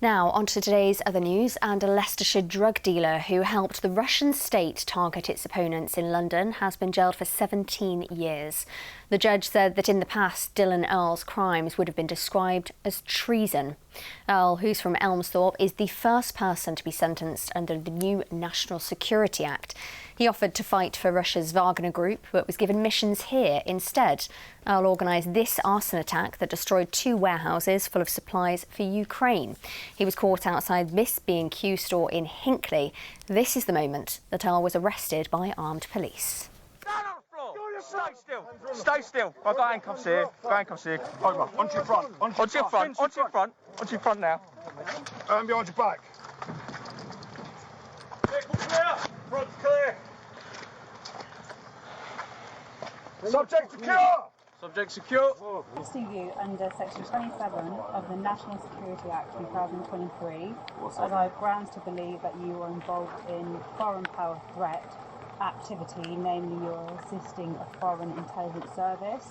Now, on to today's other news, and a Leicestershire drug dealer who helped the Russian state target its opponents in London has been jailed for 17 years. The judge said that in the past, Dylan Earl's crimes would have been described as treason. Earl, who's from Elmsthorpe, is the first person to be sentenced under the new National Security Act. He offered to fight for Russia's Wagner group, but was given missions here instead. Earl organised this arson attack that destroyed 2 warehouses full of supplies for Ukraine. He was caught outside this B&Q store in Hinckley. This is the moment that Earl was arrested by armed police. Stand on the floor! Stay still! Stay still! I've got handcuffs here. Handcuffs here. Over. Onto your front. Onto your front. Onto your front. Onto your front now. And behind your back. Vehicle clear! Front's clear! Subject secure! Subject secure. Arresting you under Section 27 of the National Security Act 2023, as I have grounds to believe that you are involved in foreign power threat activity, namely you are assisting a foreign intelligence service.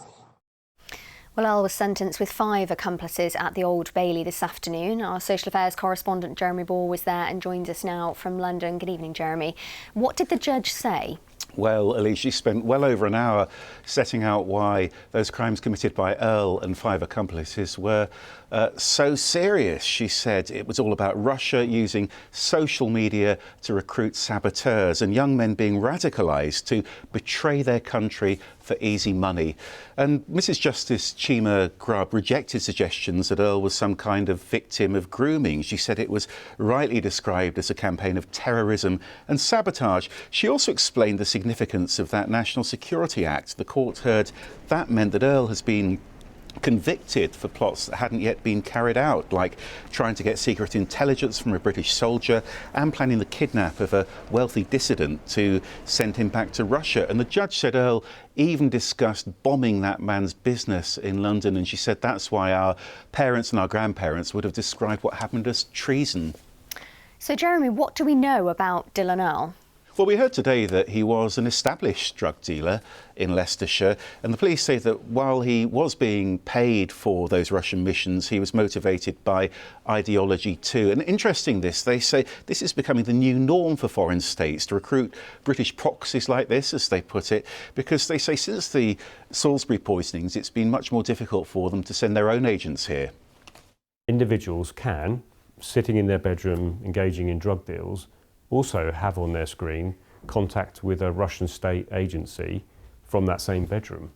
Well, Earl was sentenced with 5 accomplices at the Old Bailey this afternoon. Our social affairs correspondent Jeremy Ball was there and joins us now from London. Good evening, Jeremy. What did the judge say? Well, Elise, she spent well over an hour setting out why those crimes committed by Earl and 5 accomplices were so serious. She said it was all about Russia using social media to recruit saboteurs and young men being radicalised to betray their country for easy money. And Mrs Justice Chima Grubb rejected suggestions that Earl was some kind of victim of grooming. She said it was rightly described as a campaign of terrorism and sabotage. She also explained the significance of that National Security Act. The court heard that meant that Earl has been convicted for plots that hadn't yet been carried out, like trying to get secret intelligence from a British soldier and planning the kidnap of a wealthy dissident to send him back to Russia. And the judge said Earl even discussed bombing that man's business in London, and she said that's why our parents and our grandparents would have described what happened as treason. So, Jeremy, what do we know about Dylan Earl? Well, we heard today that he was an established drug dealer in Leicestershire, and the police say that while he was being paid for those Russian missions, he was motivated by ideology too. And interesting this, they say this is becoming the new norm for foreign states to recruit British proxies like this, as they put it, because they say since the Salisbury poisonings, it's been much more difficult for them to send their own agents here. Individuals can, sitting in their bedroom, engaging in drug deals, also have on their screen contact with a Russian state agency from that same bedroom.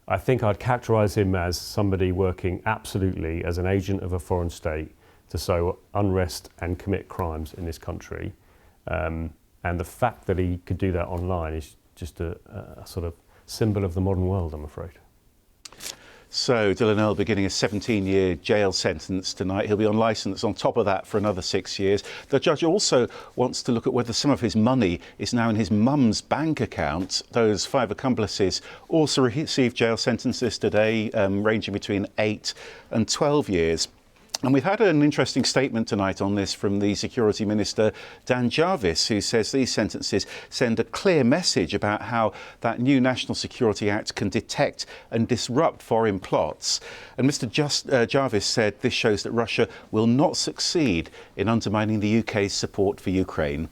I think I'd characterise him as somebody working absolutely as an agent of a foreign state to sow unrest and commit crimes in this country. And the fact that he could do that online is just a sort of symbol of the modern world, I'm afraid. So Dylan Earl beginning a 17-year jail sentence tonight. He'll be on licence on top of that for another 6 years. The judge also wants to look at whether some of his money is now in his mum's bank account. Those 5 accomplices also received jail sentences today, ranging between 8 and 12 years. And we've had an interesting statement tonight on this from the Security Minister, Dan Jarvis, who says these sentences send a clear message about how that new National Security Act can detect and disrupt foreign plots. And Mr Jarvis said this shows that Russia will not succeed in undermining the UK's support for Ukraine.